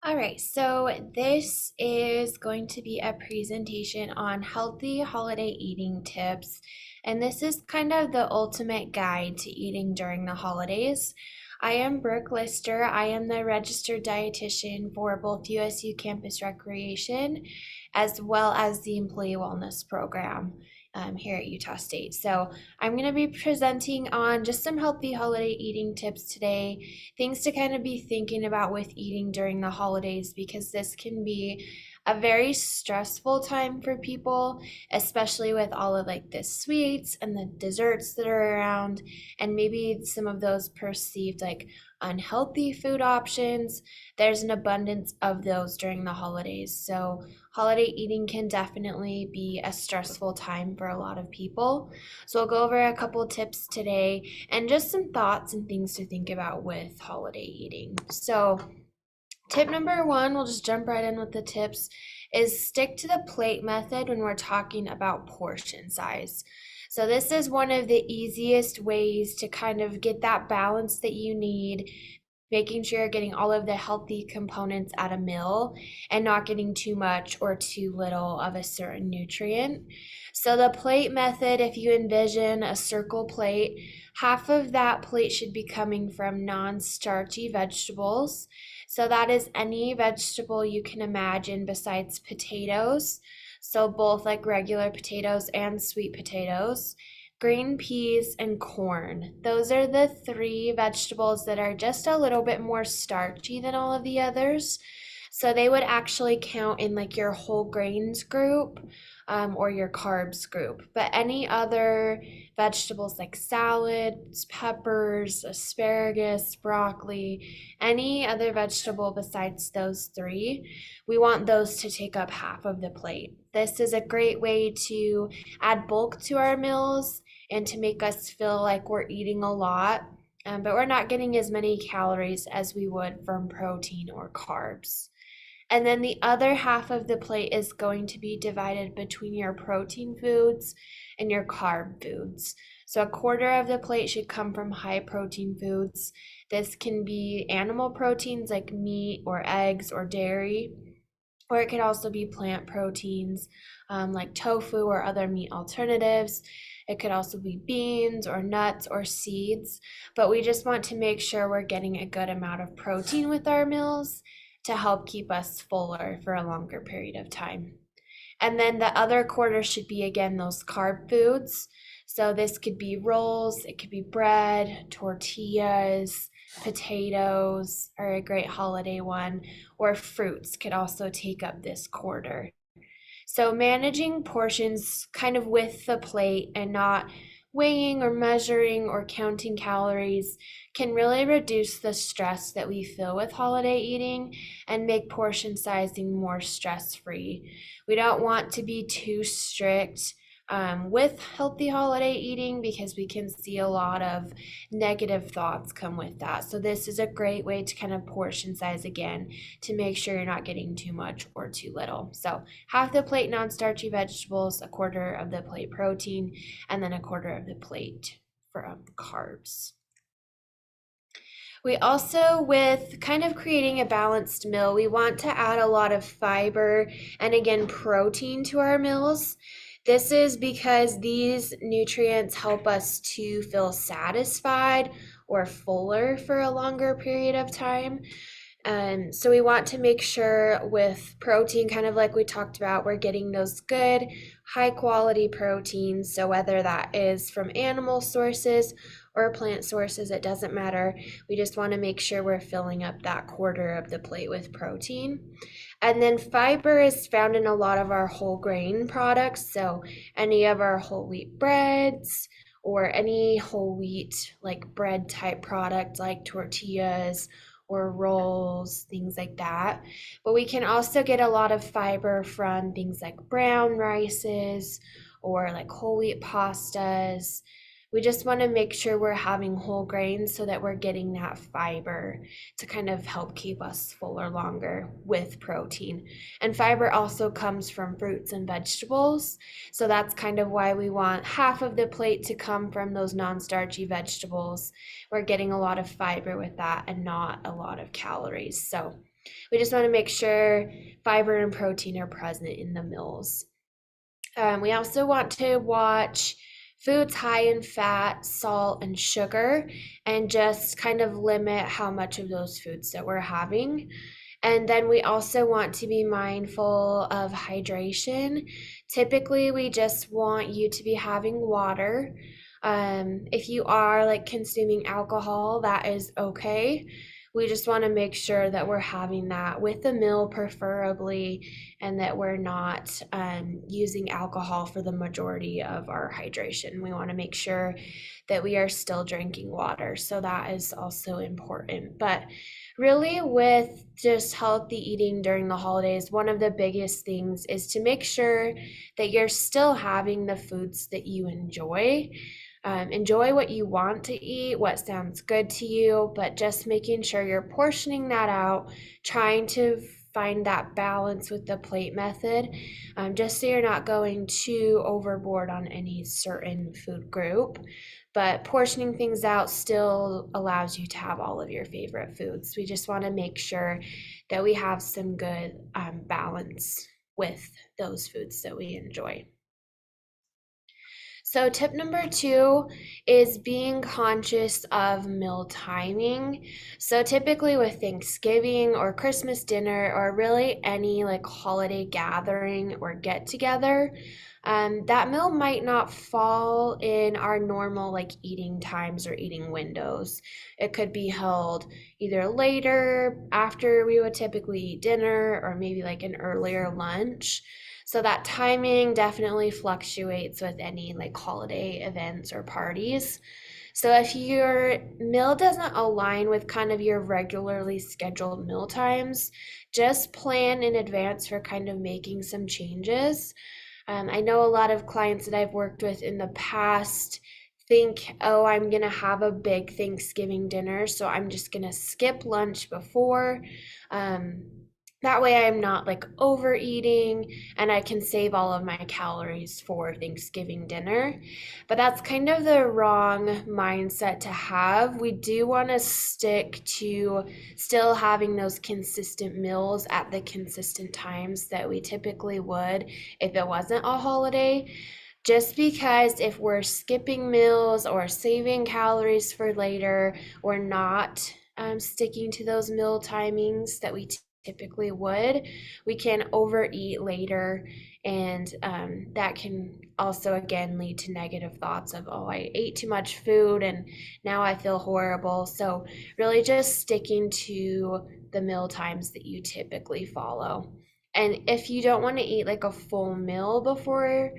All right, so this is going to be a presentation on healthy holiday eating tips. And this is kind of the ultimate guide to eating during the holidays. I am Brooke Lister. I am the registered dietitian for both USU Campus Recreation as well as the Employee Wellness Program here at Utah State. So I'm going to be presenting on just some healthy holiday eating tips today, things to kind of be thinking about with eating during the holidays, because this can be a very stressful time for people, especially with all of like the sweets and the desserts that are around, and maybe some of those perceived like unhealthy food options. There's an abundance of those during the holidays. So holiday eating can definitely be a stressful time for a lot of people. So I'll go over a couple tips today and just some thoughts and things to think about with holiday eating. So tip number one, we'll just jump right in with the tips, is stick to the plate method when we're talking about portion size. So this is one of the easiest ways to kind of get that balance that you need, making sure you're getting all of the healthy components at a meal and not getting too much or too little of a certain nutrient. So the plate method, if you envision a circle plate, half of that plate should be coming from non-starchy vegetables. So that is any vegetable you can imagine besides potatoes. So both like regular potatoes and sweet potatoes, green peas, and corn. Those are the three vegetables that are just a little bit more starchy than all of the others. So they would actually count in like your whole grains group, or your carbs group. But any other vegetables like salads, peppers, asparagus, broccoli, any other vegetable besides those three, we want those to take up half of the plate. This is a great way to add bulk to our meals and to make us feel like we're eating a lot, but we're not getting as many calories as we would from protein or carbs. And then the other half of the plate is going to be divided between your protein foods and your carb foods. So a quarter of the plate should come from high protein foods. This can be animal proteins like meat or eggs or dairy, or it could also be plant proteins like tofu or other meat alternatives. It could also be beans or nuts or seeds, but we just want to make sure we're getting a good amount of protein with our meals to help keep us fuller for a longer period of time. And then the other quarter should be again those carb foods. So this could be rolls, it could be bread, tortillas, potatoes are a great holiday one, or fruits could also take up this quarter. So managing portions kind of with the plate and not weighing or measuring or counting calories can really reduce the stress that we feel with holiday eating and make portion sizing more stress-free. We don't want to be too strict with healthy holiday eating, because we can see a lot of negative thoughts come with that. So this is a great way to kind of portion size again to make sure you're not getting too much or too little. So half the plate non-starchy vegetables, a quarter of the plate protein, and then a quarter of the plate for carbs. We also, with kind of creating a balanced meal, we want to add a lot of fiber and again protein to our meals. This is because these nutrients help us to feel satisfied or fuller for a longer period of time. So we want to make sure with protein, kind of like we talked about, we're getting those good, high quality proteins. So whether that is from animal sources or plant sources, it doesn't matter. We just want to make sure we're filling up that quarter of the plate with protein. And then fiber is found in a lot of our whole grain products. So any of our whole wheat breads or any whole wheat like bread type product like tortillas or rolls, things like that. But we can also get a lot of fiber from things like brown rices or like whole wheat pastas. We just want to make sure we're having whole grains so that we're getting that fiber to kind of help keep us fuller longer with protein. And fiber also comes from fruits and vegetables. So that's kind of why we want half of the plate to come from those non-starchy vegetables. We're getting a lot of fiber with that and not a lot of calories. So We just want to make sure fiber and protein are present in the meals. We also want to watch foods high in fat, salt, and sugar, and just kind of limit how much of those foods that we're having. And then we also want to be mindful of hydration. Typically, we just want you to be having water. If you are like consuming alcohol, that is okay. We just want to make sure that we're having that with the meal, preferably, and that we're not using alcohol for the majority of our hydration. We want to make sure that we are still drinking water. So that is also important. But really, with just healthy eating during the holidays, one of the biggest things is to make sure that you're still having the foods that you enjoy. Enjoy what you want to eat, what sounds good to you, but just making sure you're portioning that out, trying to find that balance with the plate method, just so you're not going too overboard on any certain food group. But portioning things out still allows you to have all of your favorite foods. We just want to make sure that we have some good balance with those foods that we enjoy. So, tip number 2 is being conscious of meal timing. So, typically with Thanksgiving or Christmas dinner or really any like holiday gathering or get together, that meal might not fall in our normal like eating times or eating windows. It could be held either later, after we would typically eat dinner, or maybe like an earlier lunch. So that timing definitely fluctuates with any like holiday events or parties. So if your meal doesn't align with kind of your regularly scheduled meal times, just plan in advance for kind of making some changes. I know a lot of clients that I've worked with in the past think, oh, I'm going to have a big Thanksgiving dinner, so I'm just going to skip lunch before. Um, that way I'm not like overeating and I can save all of my calories for Thanksgiving dinner. But that's kind of the wrong mindset to have. We do want to stick to still having those consistent meals at the consistent times that we typically would if it wasn't a holiday. Just because if we're skipping meals or saving calories for later, we're not sticking to those meal timings that we typically would, we can overeat later. And that can also, again, lead to negative thoughts of, oh, I ate too much food and now I feel horrible. So, really, just sticking to the meal times that you typically follow. And if you don't want to eat like a full meal before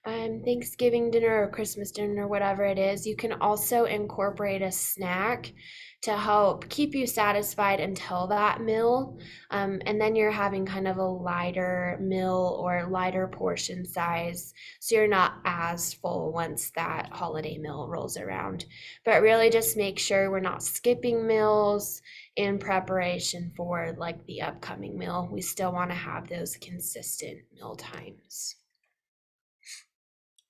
Thanksgiving dinner or Christmas dinner, whatever it is, you can also incorporate a snack to help keep you satisfied until that meal. And then you're having kind of a lighter meal or lighter portion size. So you're not as full once that holiday meal rolls around. But really just make sure we're not skipping meals in preparation for like the upcoming meal. We still want to have those consistent meal times.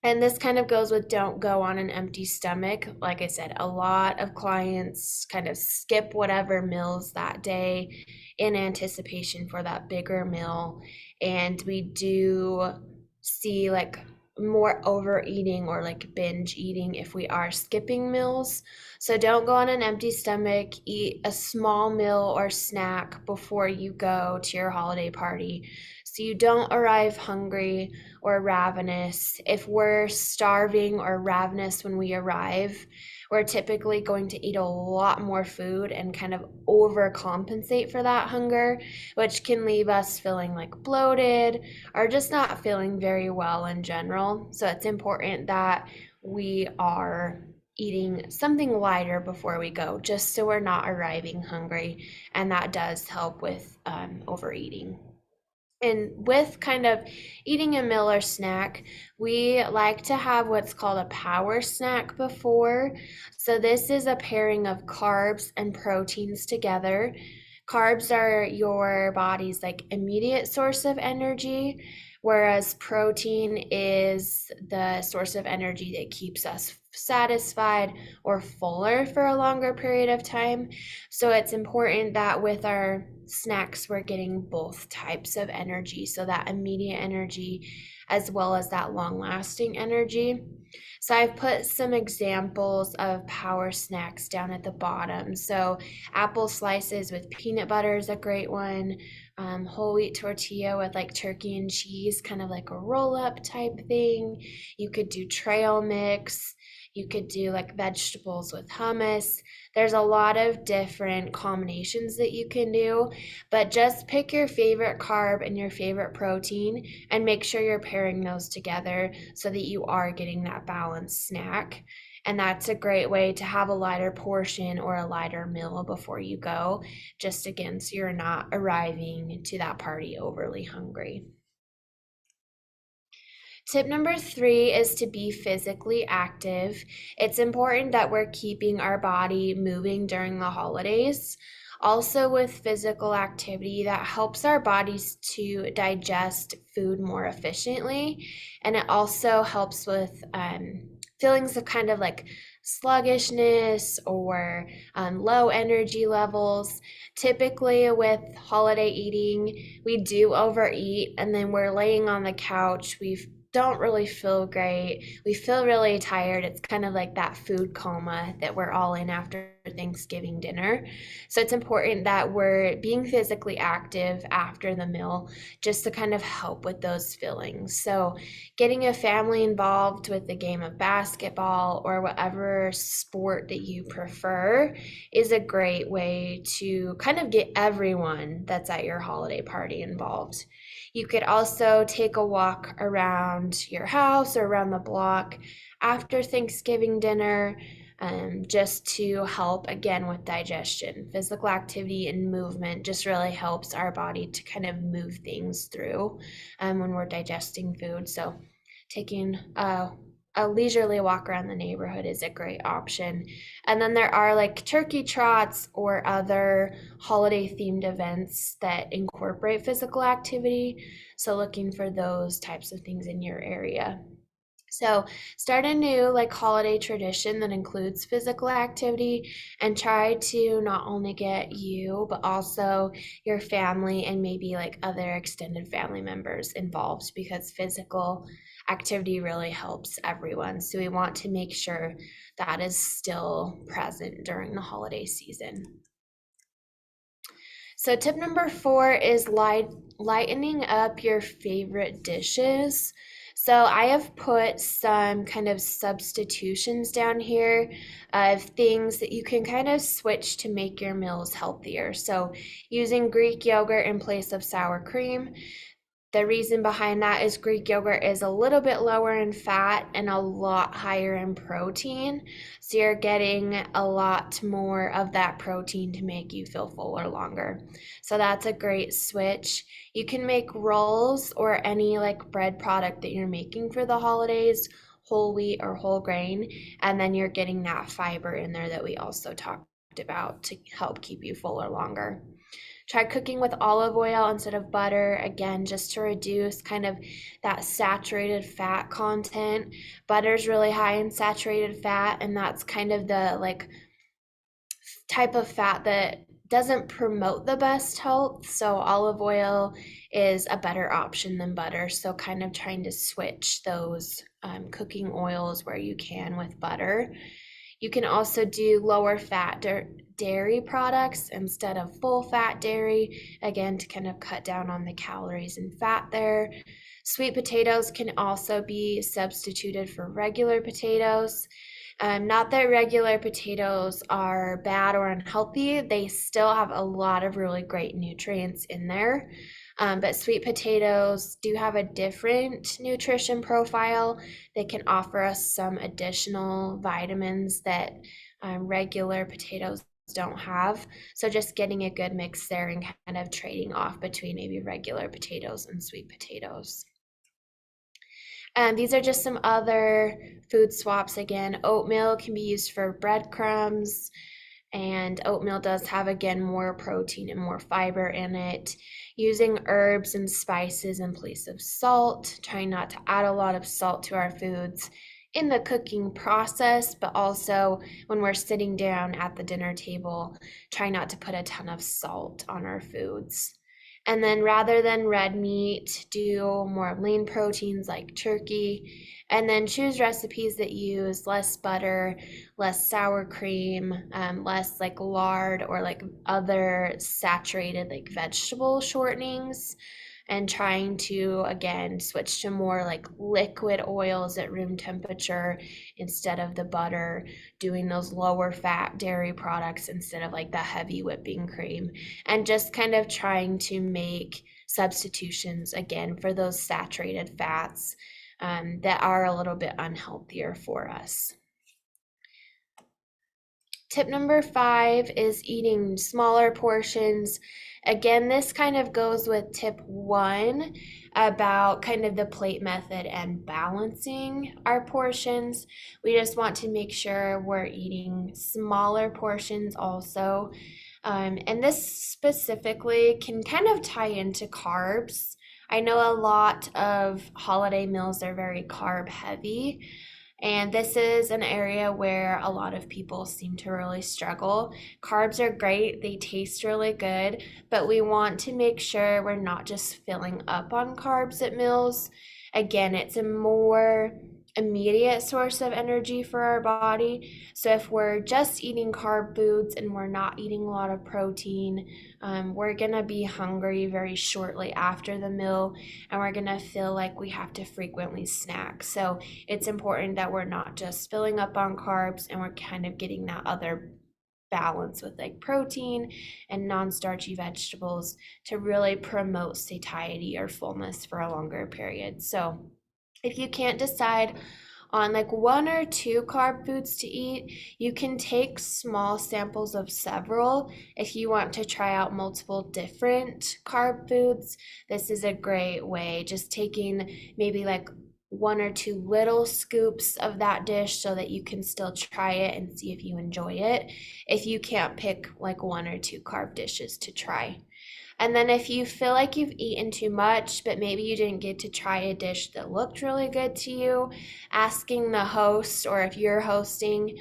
And this kind of goes with don't go on an empty stomach. Like I said, a lot of clients kind of skip whatever meals that day in anticipation for that bigger meal. And we do see like more overeating or like binge eating if we are skipping meals. So don't go on an empty stomach. Eat a small meal or snack before you go to your holiday party so you don't arrive hungry or ravenous. If we're starving or ravenous when we arrive, we're typically going to eat a lot more food and kind of overcompensate for that hunger, which can leave us feeling like bloated or just not feeling very well in general. So it's important that we are eating something lighter before we go, just so we're not arriving hungry, and that does help with overeating. And with kind of eating a meal or snack, we like to have what's called a power snack before. So, this is a pairing of carbs and proteins together. Carbs are your body's like immediate source of energy, whereas protein is the source of energy that keeps us satisfied or fuller for a longer period of time. So it's important that with our snacks, we're getting both types of energy. So that immediate energy as well as that long lasting energy. So I've put some examples of power snacks down at the bottom. So apple slices with peanut butter is a great one. Whole wheat tortilla with like turkey and cheese, kind of like a roll up type thing. You could do trail mix. You could do like vegetables with hummus. There's a lot of different combinations that you can do, but just pick your favorite carb and your favorite protein and make sure you're pairing those together so that you are getting that balanced snack. And that's a great way to have a lighter portion or a lighter meal before you go, just again, so you're not arriving to that party overly hungry. Tip number 3 is to be physically active. It's important that we're keeping our body moving during the holidays. Also, with physical activity, that helps our bodies to digest food more efficiently. And it also helps with feelings of kind of like sluggishness or low energy levels. Typically, with holiday eating, we do overeat and then we're laying on the couch. We don't really feel great. We feel really tired. It's kind of like that food coma that we're all in after Thanksgiving dinner. So it's important that we're being physically active after the meal just to kind of help with those feelings. So getting a family involved with the game of basketball or whatever sport that you prefer is a great way to kind of get everyone that's at your holiday party involved. You could also take a walk around your house or around the block after Thanksgiving dinner, just to help again with digestion. Physical activity and movement just really helps our body to kind of move things through when we're digesting food. So taking a leisurely walk around the neighborhood is a great option. And then there are like turkey trots or other holiday themed events that incorporate physical activity. So looking for those types of things in your area. So start a new like holiday tradition that includes physical activity and try to not only get you, but also your family and maybe like other extended family members involved because physical activity really helps everyone. So we want to make sure that is still present during the holiday season. So tip number 4 is lightening up your favorite dishes. So I have put some kind of substitutions down here of things that you can kind of switch to make your meals healthier. So using Greek yogurt in place of sour cream. The reason behind that is Greek yogurt is a little bit lower in fat and a lot higher in protein. So you're getting a lot more of that protein to make you feel fuller longer. So that's a great switch. You can make rolls or any like bread product that you're making for the holidays, whole wheat or whole grain, and then you're getting that fiber in there that we also talked about to help keep you fuller longer. Try cooking with olive oil instead of butter, again, just to reduce kind of that saturated fat content. Butter's really high in saturated fat, and that's kind of the like type of fat that doesn't promote the best health. So olive oil is a better option than butter. So kind of trying to switch those cooking oils where you can with butter. You can also do lower fat dairy products instead of full fat dairy, again, to kind of cut down on the calories and fat there. Sweet potatoes can also be substituted for regular potatoes. Not that regular potatoes are bad or unhealthy, they still have a lot of really great nutrients in there. But sweet potatoes do have a different nutrition profile. They can offer us some additional vitamins that regular potatoes don't have. So just getting a good mix there and kind of trading off between maybe regular potatoes and sweet potatoes. And these are just some other food swaps. Again, oatmeal can be used for breadcrumbs, and oatmeal does have, again, more protein and more fiber in it. Using herbs and spices in place of salt, trying not to add a lot of salt to our foods, in the cooking process, but also when we're sitting down at the dinner table, try not to put a ton of salt on our foods. And then rather than red meat, do more lean proteins like turkey. And then choose recipes that use less butter, less sour cream, less like lard or like other saturated like vegetable shortenings, and trying to again switch to more like liquid oils at room temperature instead of the butter, doing those lower fat dairy products instead of like the heavy whipping cream, and just kind of trying to make substitutions again for those saturated fats that are a little bit unhealthier for us. Tip number 5 is eating smaller portions. Again, this kind of goes with tip 1 about kind of the plate method and balancing our portions. We just want to make sure we're eating smaller portions also. And this specifically can kind of tie into carbs. I know a lot of holiday meals are very carb heavy. And this is an area where a lot of people seem to really struggle. Carbs are great, they taste really good, but we want to make sure we're not just filling up on carbs at meals. Again, it's a more immediate source of energy for our body. So if we're just eating carb foods and we're not eating a lot of protein, we're gonna be hungry very shortly after the meal, and we're gonna feel like we have to frequently snack. So it's important that we're not just filling up on carbs and we're kind of getting that other balance with like protein and non-starchy vegetables to really promote satiety or fullness for a longer period. So if you can't decide on like 1 or 2 carb foods to eat, you can take small samples of several. If you want to try out multiple different carb foods, this is a great way. Just taking maybe like 1 or 2 little scoops of that dish so that you can still try it and see if you enjoy it, if you can't pick like 1 or 2 carb dishes to try. And then if you feel like you've eaten too much, but maybe you didn't get to try a dish that looked really good to you, asking the host, or if you're hosting,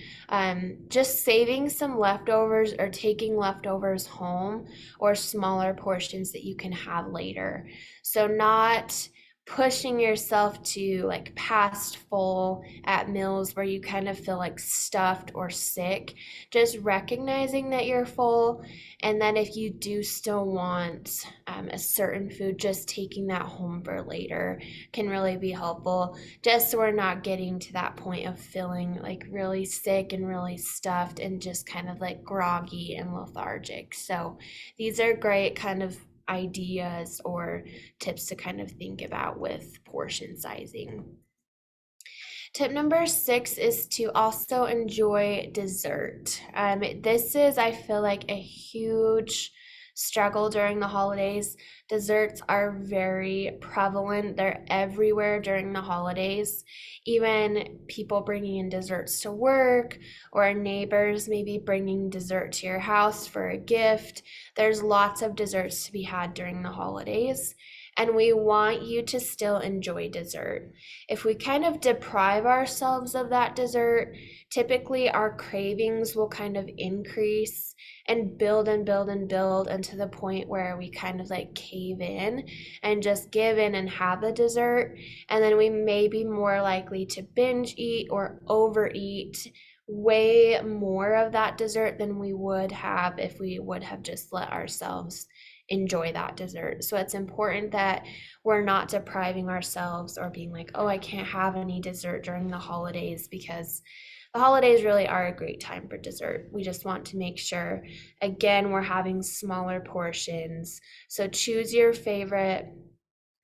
just saving some leftovers or taking leftovers home, or smaller portions that you can have later. So not pushing yourself to like past full at meals where you kind of feel like stuffed or sick. Just recognizing that you're full, and then if you do still want a certain food, just taking that home for later can really be helpful, just so we're not getting to that point of feeling like really sick and really stuffed and just kind of like groggy and lethargic. So these are great kind of ideas or tips to kind of think about with portion sizing. Tip number 6 is to also enjoy dessert. This is, I feel like, a huge struggle during the holidays. Desserts are very prevalent, they're everywhere during the holidays. Even people bringing in desserts to work, or neighbors maybe bringing dessert to your house for a gift. There's lots of desserts to be had during the holidays, and we want you to still enjoy dessert. If we kind of deprive ourselves of that dessert, typically our cravings will kind of increase and build and build and build until the point where we kind of like cave in and just give in and have the dessert. And then we may be more likely to binge eat or overeat way more of that dessert than we would have if we would have just let ourselves enjoy that dessert. So it's important that we're not depriving ourselves or being like, oh, I can't have any dessert during the holidays, because the holidays really are a great time for dessert. We just want to make sure, again, we're having smaller portions. So choose your favorite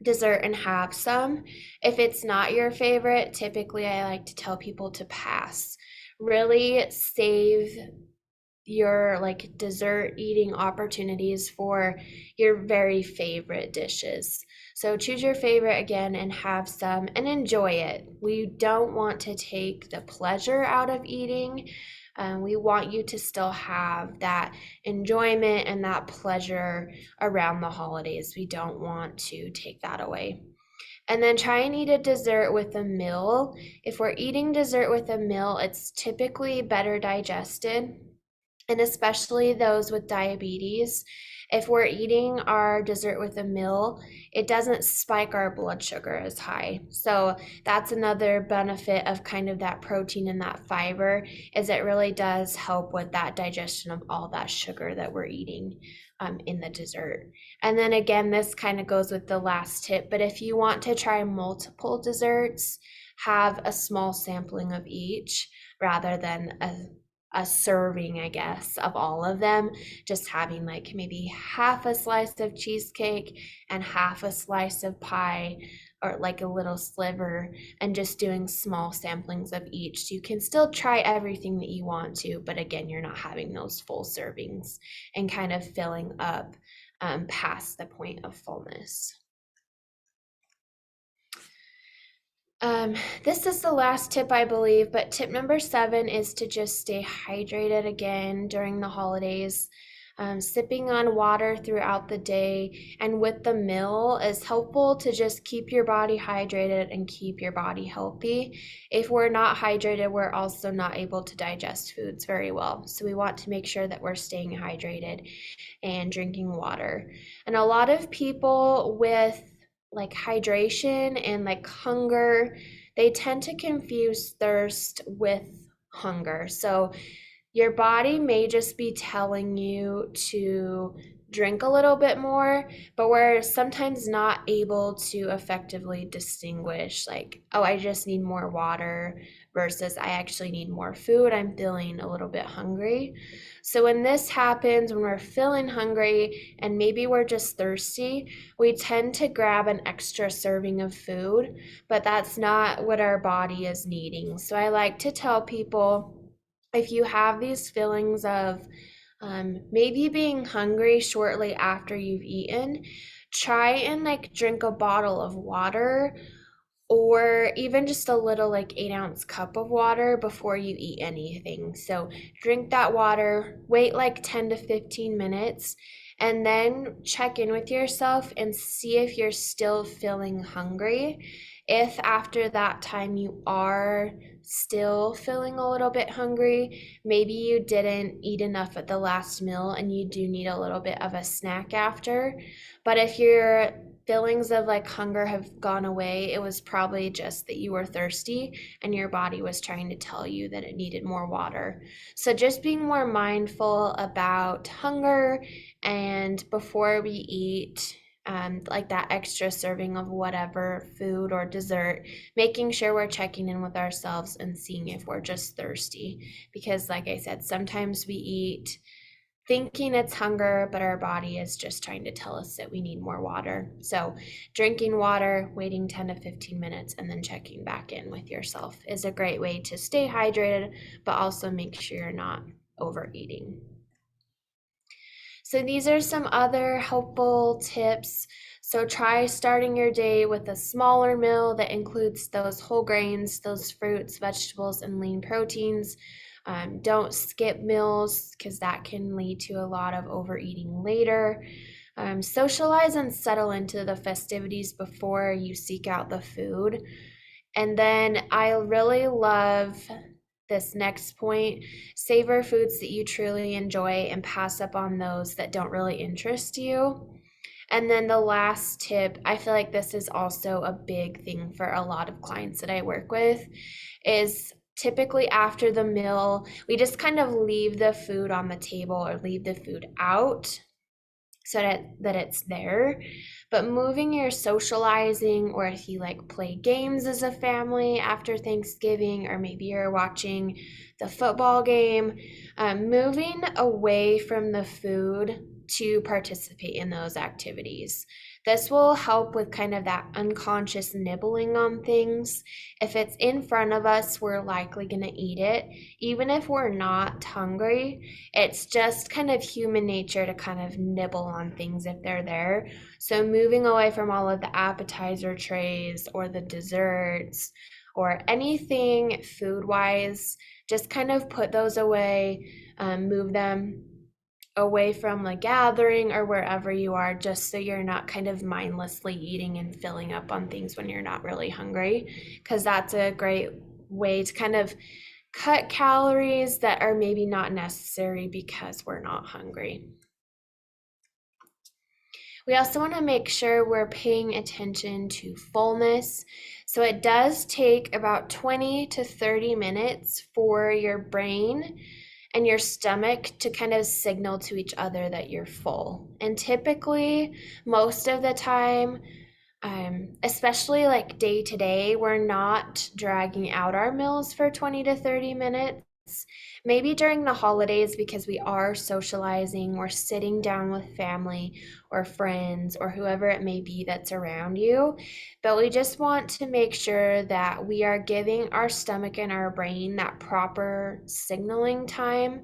dessert and have some. If it's not your favorite, typically I like to tell people to pass. Really save your like dessert eating opportunities for your very favorite dishes. So choose your favorite again and have some and enjoy it. We don't want to take the pleasure out of eating. We want you to still have that enjoyment and that pleasure around the holidays. We don't want to take that away. And then try and eat a dessert with a meal. If we're eating dessert with a meal, it's typically better digested, and especially those with diabetes. If we're eating our dessert with a meal, it doesn't spike our blood sugar as high. So that's another benefit of kind of that protein and that fiber, is it really does help with that digestion of all that sugar that we're eating in the dessert. And then again, this kind of goes with the last tip, but if you want to try multiple desserts, have a small sampling of each rather than a serving, I guess, of all of them. Just having like maybe half a slice of cheesecake and half a slice of pie, or like a little sliver, and just doing small samplings of each. So you can still try everything that you want to, but again, you're not having those full servings and kind of filling up past the point of fullness. This is the last tip, I believe, but tip number 7 is to just stay hydrated again during the holidays. Sipping on water throughout the day and with the meal is helpful to just keep your body hydrated and keep your body healthy. If we're not hydrated, we're also not able to digest foods very well. So we want to make sure that we're staying hydrated and drinking water. And a lot of people with like hydration and like hunger, they tend to confuse thirst with hunger. So your body may just be telling you to drink a little bit more, but we're sometimes not able to effectively distinguish, like, oh, I just need more water versus I actually need more food. I'm feeling a little bit hungry. So when this happens, when we're feeling hungry and maybe we're just thirsty, we tend to grab an extra serving of food, but that's not what our body is needing. So I like to tell people, if you have these feelings of maybe being hungry shortly after you've eaten, try and like drink a bottle of water, or even just a little like 8-ounce cup of water before you eat anything. So drink that water, wait like 10 to 15 minutes, and then check in with yourself and see if you're still feeling hungry. If after that time you are still feeling a little bit hungry, maybe you didn't eat enough at the last meal and you do need a little bit of a snack after. But if your feelings of like hunger have gone away, it was probably just that you were thirsty and your body was trying to tell you that it needed more water. So just being more mindful about hunger, and before we eat, like that extra serving of whatever food or dessert, making sure we're checking in with ourselves and seeing if we're just thirsty. Because, like I said, sometimes we eat thinking it's hunger, but our body is just trying to tell us that we need more water. So, drinking water, waiting 10 to 15 minutes, and then checking back in with yourself is a great way to stay hydrated, but also make sure you're not overeating. So these are some other helpful tips. So try starting your day with a smaller meal that includes those whole grains, those fruits, vegetables, and lean proteins. Don't skip meals because that can lead to a lot of overeating later. Socialize and settle into the festivities before you seek out the food. And then I really love this next point: savor foods that you truly enjoy and pass up on those that don't really interest you. And then the last tip, I feel like this is also a big thing for a lot of clients that I work with, is typically after the meal, we just kind of leave the food on the table or leave the food out so that it's there. But moving your socializing, or if you like play games as a family after Thanksgiving, or maybe you're watching the football game, moving away from the food to participate in those activities. This will help with kind of that unconscious nibbling on things. If it's in front of us, we're likely going to eat it. Even if we're not hungry, it's just kind of human nature to kind of nibble on things if they're there. So moving away from all of the appetizer trays or the desserts or anything food-wise, just kind of put those away, move them away from the gathering or wherever you are, just so you're not kind of mindlessly eating and filling up on things when you're not really hungry, because that's a great way to kind of cut calories that are maybe not necessary because we're not hungry. We also want to make sure we're paying attention to fullness. So it does take about 20 to 30 minutes for your brain and your stomach to kind of signal to each other that you're full. And typically, most of the time, especially like day to day, we're not dragging out our meals for 20 to 30 minutes. Maybe during the holidays, because we are socializing, we're sitting down with family or friends or whoever it may be that's around you. But we just want to make sure that we are giving our stomach and our brain that proper signaling time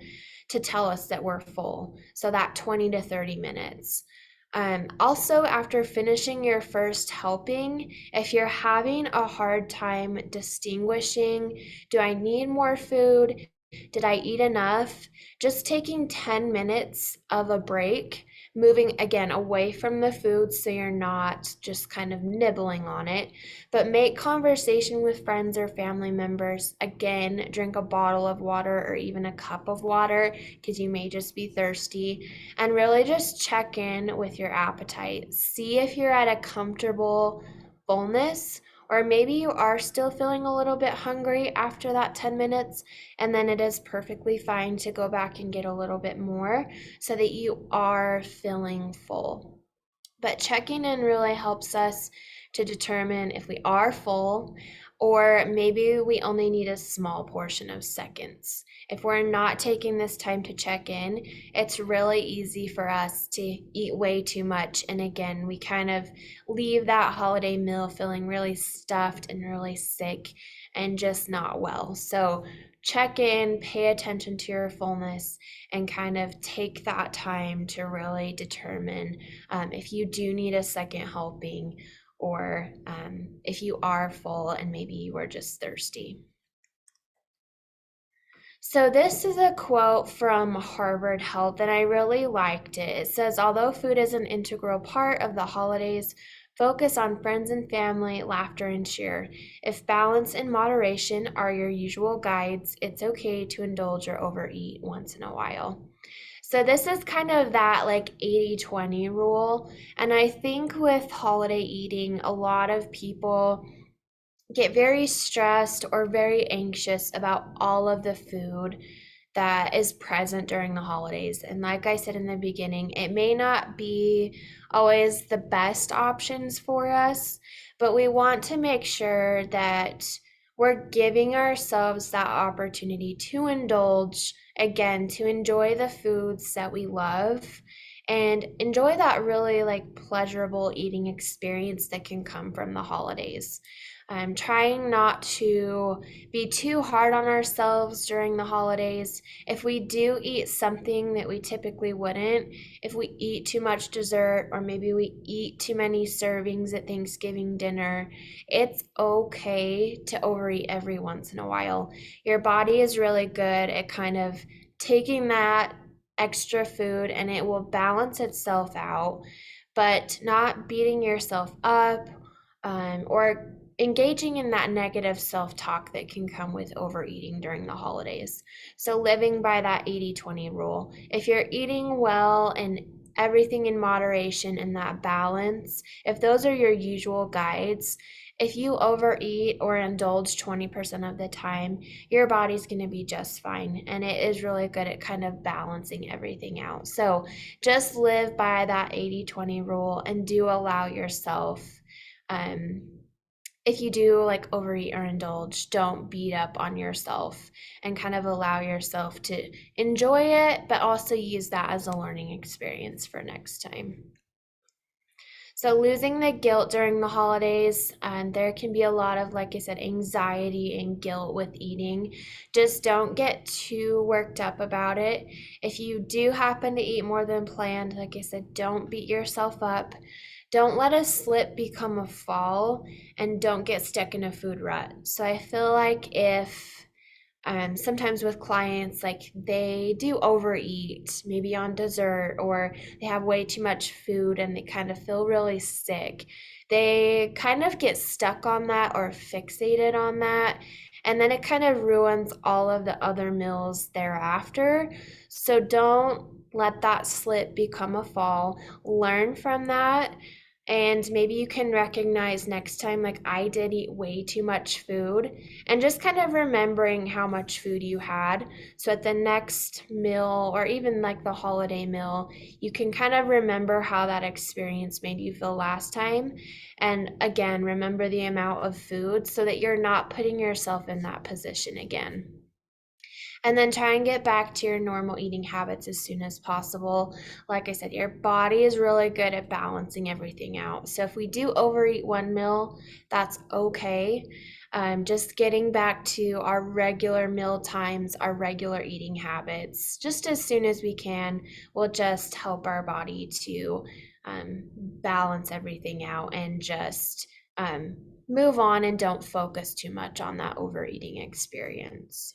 to tell us that we're full. So that 20 to 30 minutes. Also, after finishing your first helping, if you're having a hard time distinguishing, do I need more food? Did I eat enough? Just taking 10 minutes of a break, moving again away from the food so you're not just kind of nibbling on it, but make conversation with friends or family members. Again, drink a bottle of water or even a cup of water because you may just be thirsty, and really just check in with your appetite. See if you're at a comfortable fullness, or maybe you are still feeling a little bit hungry after that 10 minutes, and then it is perfectly fine to go back and get a little bit more so that you are feeling full. But checking in really helps us to determine if we are full, or maybe we only need a small portion of seconds. If we're not taking this time to check in, it's really easy for us to eat way too much. And again, we kind of leave that holiday meal feeling really stuffed and really sick and just not well. So check in, pay attention to your fullness, and kind of take that time to really determine if you do need a second helping, or if you are full and maybe you were just thirsty. So, this is a quote from Harvard Health, and I really liked it. It says, although food is an integral part of the holidays, focus on friends and family, laughter, and cheer. If balance and moderation are your usual guides, it's okay to indulge or overeat once in a while. So this is kind of that like 80-20 rule. And I think with holiday eating, a lot of people get very stressed or very anxious about all of the food that is present during the holidays. And like I said in the beginning, it may not be always the best options for us, but we want to make sure that we're giving ourselves that opportunity to indulge, again, to enjoy the foods that we love and enjoy that really like pleasurable eating experience that can come from the holidays. I'm trying not to be too hard on ourselves during the holidays. If we do eat something that we typically wouldn't, if we eat too much dessert, or maybe we eat too many servings at Thanksgiving dinner, it's okay to overeat every once in a while. Your body is really good at kind of taking that extra food and it will balance itself out, but not beating yourself up, or engaging in that negative self-talk that can come with overeating during the holidays. So living by that 80-20 rule. If you're eating well and everything in moderation and that balance, if those are your usual guides, if you overeat or indulge 20% of the time, your body's going to be just fine. And it is really good at kind of balancing everything out. So just live by that 80-20 rule and do allow yourself, if you do like overeat or indulge, don't beat up on yourself and kind of allow yourself to enjoy it, but also use that as a learning experience for next time. So losing the guilt during the holidays, there can be a lot of, like I said, anxiety and guilt with eating. Just don't get too worked up about it. If you do happen to eat more than planned, like I said, don't beat yourself up. Don't let a slip become a fall, and don't get stuck in a food rut. So I feel like if Sometimes with clients, like they do overeat, maybe on dessert, or they have way too much food and they kind of feel really sick. They kind of get stuck on that or fixated on that, and then it kind of ruins all of the other meals thereafter. So don't let that slip become a fall. Learn from that, and maybe you can recognize next time, like, I did eat way too much food, and just kind of remembering how much food you had. So at the next meal, or even like the holiday meal, you can kind of remember how that experience made you feel last time. And again, remember the amount of food so that you're not putting yourself in that position again. And then try and get back to your normal eating habits as soon as possible. Like I said, your body is really good at balancing everything out. So if we do overeat one meal, that's okay. Just getting back to our regular meal times, our regular eating habits, just as soon as we can, will just help our body to balance everything out and just move on and don't focus too much on that overeating experience.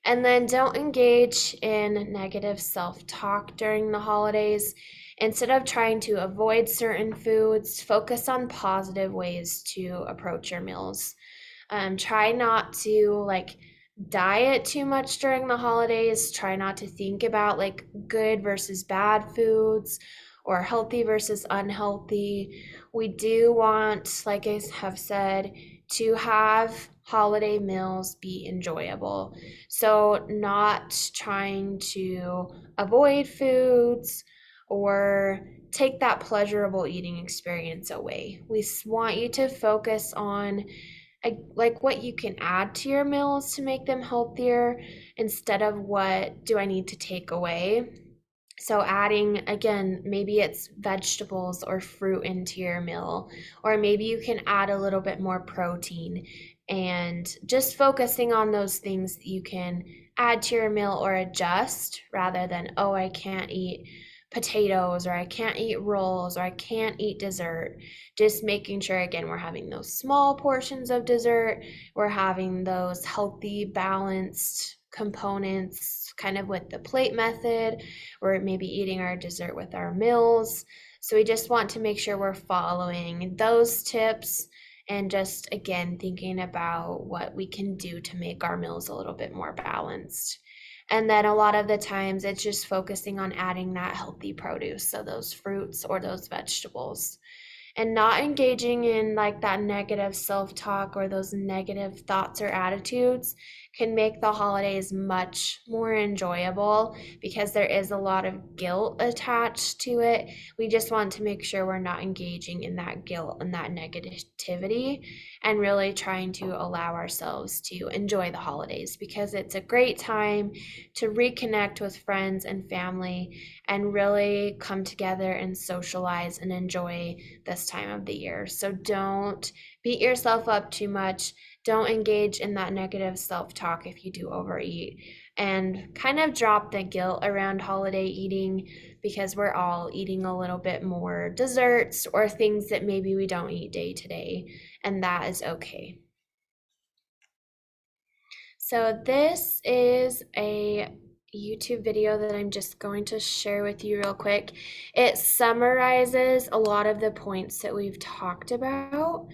And then don't engage in negative self talk during the holidays. Instead of trying to avoid certain foods, focus on positive ways to approach your meals. Try not to like diet too much during the holidays. Try not to think about like good versus bad foods or healthy versus unhealthy. We do want, like I have said, to have holiday meals be enjoyable. So, not trying to avoid foods or take that pleasurable eating experience away. We want you to focus on like what you can add to your meals to make them healthier instead of what do I need to take away. So adding, again, maybe it's vegetables or fruit into your meal, or maybe you can add a little bit more protein, and just focusing on those things that you can add to your meal or adjust rather than, oh, I can't eat potatoes, or I can't eat rolls, or I can't eat dessert. Just making sure, again, we're having those small portions of dessert, we're having those healthy, balanced components, kind of with the plate method. We're maybe eating our dessert with our meals. So we just want to make sure we're following those tips and just, again, thinking about what we can do to make our meals a little bit more balanced. And then a lot of the times it's just focusing on adding that healthy produce, so those fruits or those vegetables, and not engaging in like that negative self-talk or those negative thoughts or attitudes can make the holidays much more enjoyable because there is a lot of guilt attached to it. We just want to make sure we're not engaging in that guilt and that negativity, and really trying to allow ourselves to enjoy the holidays because it's a great time to reconnect with friends and family and really come together and socialize and enjoy this time of the year. So don't beat yourself up too much. Don't engage in that negative self-talk if you do overeat, and kind of drop the guilt around holiday eating because we're all eating a little bit more desserts or things that maybe we don't eat day to day, and that is okay. So this is a YouTube video that I'm just going to share with you real quick. It summarizes a lot of the points that we've talked about.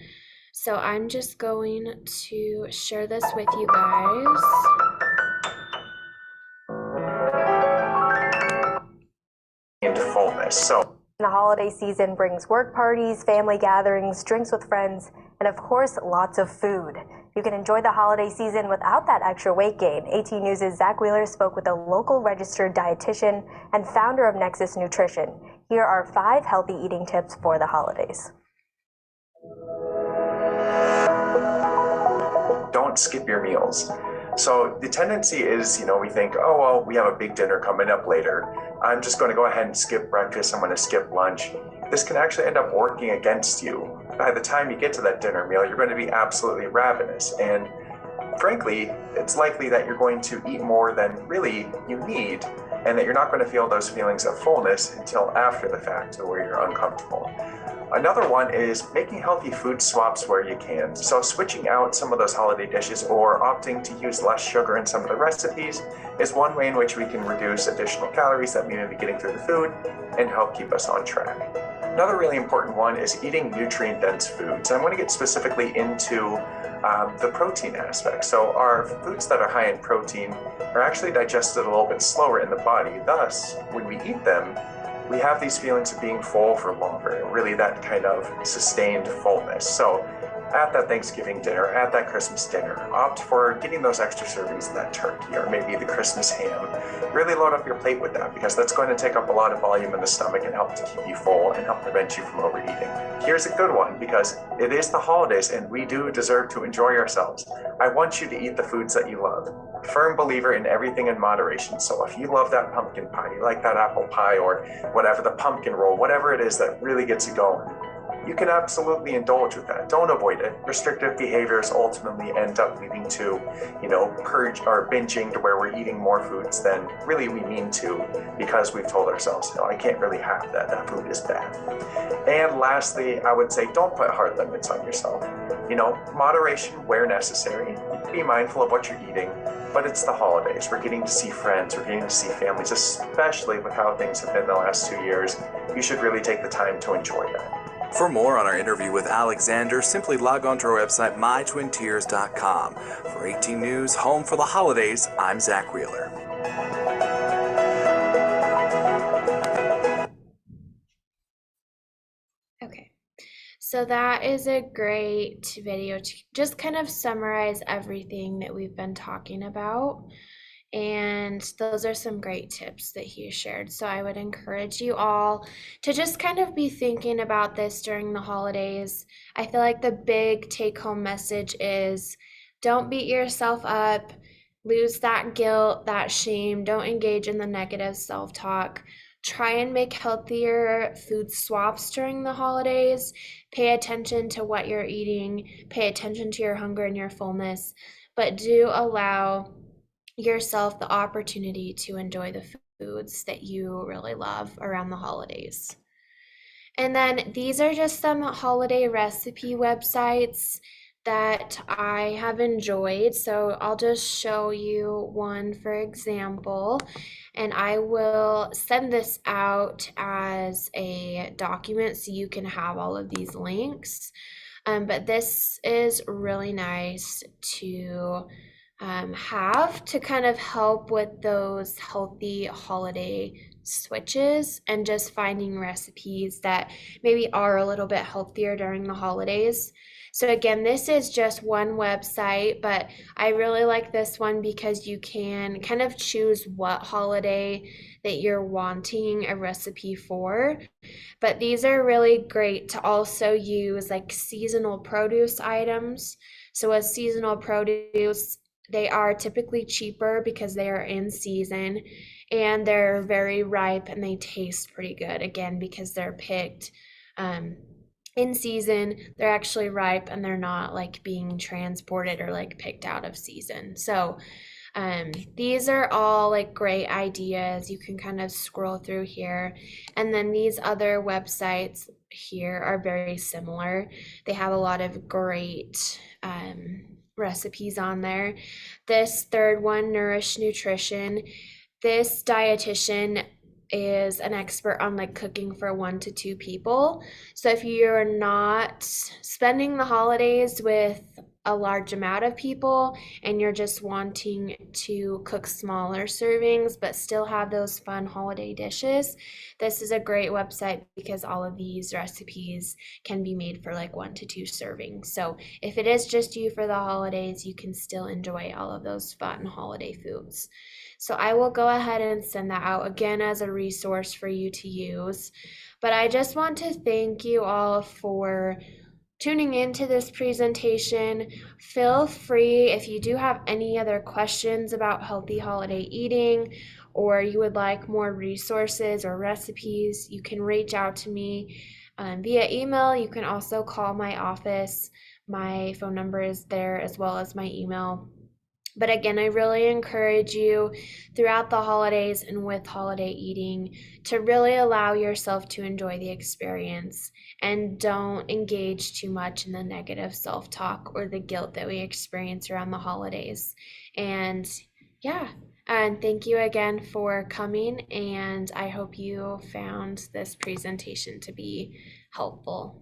So I'm just going to share this with you guys. Into fullness. So the holiday season brings work parties, family gatherings, drinks with friends, and of course, lots of food. You can enjoy the holiday season without that extra weight gain. AT News' Zach Wheeler spoke with a local registered dietitian and founder of Nexus Nutrition. Here are 5 healthy eating tips for the holidays. Don't skip your meals. So the tendency is, we think, oh, well, we have a big dinner coming up later. I'm just going to go ahead and skip breakfast. I'm going to skip lunch. This can actually end up working against you. By the time you get to that dinner meal, you're going to be absolutely ravenous. And frankly, it's likely that you're going to eat more than really you need, and that you're not going to feel those feelings of fullness until after the fact, or where you're uncomfortable. Another one is making healthy food swaps where you can. So switching out some of those holiday dishes or opting to use less sugar in some of the recipes is one way in which we can reduce additional calories that we may be getting through the food and help keep us on track. Another really important one is eating nutrient-dense foods. I'm going to get specifically into the protein aspect. So our foods that are high in protein are actually digested a little bit slower in the body. Thus, when we eat them, we have these feelings of being full for longer, really that kind of sustained fullness. So at that Thanksgiving dinner, at that Christmas dinner, opt for getting those extra servings of that turkey or maybe the Christmas ham. Really load up your plate with that, because that's going to take up a lot of volume in the stomach and help to keep you full and help prevent you from overeating. Here's a good one, because it is the holidays and we do deserve to enjoy ourselves. I want you to eat the foods that you love. Firm believer in everything in moderation. So if you love that pumpkin pie, you like that apple pie or whatever, the pumpkin roll, whatever it is that really gets you going, you can absolutely indulge with that. Don't avoid it. Restrictive behaviors ultimately end up leading to, purge or binging, to where we're eating more foods than really we mean to, because we've told ourselves, I can't really have that. That food is bad. And lastly, I would say don't put hard limits on yourself. Moderation where necessary. Be mindful of what you're eating, but it's the holidays. We're getting to see friends. We're getting to see families, especially with how things have been the last 2 years. You should really take the time to enjoy that. For more on our interview with Alexander, simply log on to our website, mytwintiers.com. For 18 News, home for the holidays, I'm Zach Wheeler. Okay, so that is a great video to just kind of summarize everything that we've been talking about. And those are some great tips that he shared. So I would encourage you all to just kind of be thinking about this during the holidays. I feel like the big take-home message is don't beat yourself up, lose that guilt, that shame, don't engage in the negative self-talk. Try and make healthier food swaps during the holidays. Pay attention to what you're eating, pay attention to your hunger and your fullness, but do allow yourself the opportunity to enjoy the foods that you really love around the holidays. And then these are just some holiday recipe websites that I have enjoyed. So I'll just show you one, for example, and I will send this out as a document so you can have all of these links. But this is really nice to have to kind of help with those healthy holiday switches and just finding recipes that maybe are a little bit healthier during the holidays. So again, this is just one website, but I really like this one because you can kind of choose what holiday that you're wanting a recipe for. But these are really great to also use like seasonal produce items. So as seasonal produce, they are typically cheaper because they are in season and they're very ripe and they taste pretty good, again, because they're picked in season. They're actually ripe and they're not like being transported or like picked out of season. So these are all like great ideas. You can kind of scroll through here, and then these other websites here are very similar. They have a lot of great recipes on there. This third one, Nourish Nutrition, this dietitian is an expert on like cooking for 1 to 2 people. So if you're not spending the holidays with a large amount of people and you're just wanting to cook smaller servings but still have those fun holiday dishes, this is a great website because all of these recipes can be made for like 1 to 2 servings. So if it is just you for the holidays, you can still enjoy all of those fun holiday foods. So I will go ahead and send that out again as a resource for you to use. But I just want to thank you all for tuning into this presentation. Feel free, if you do have any other questions about healthy holiday eating, or you would like more resources or recipes, you can reach out to me via email. You can also call my office. My phone number is there as well as my email. But again, I really encourage you throughout the holidays and with holiday eating to really allow yourself to enjoy the experience and don't engage too much in the negative self-talk or the guilt that we experience around the holidays. And yeah, and thank you again for coming, and I hope you found this presentation to be helpful.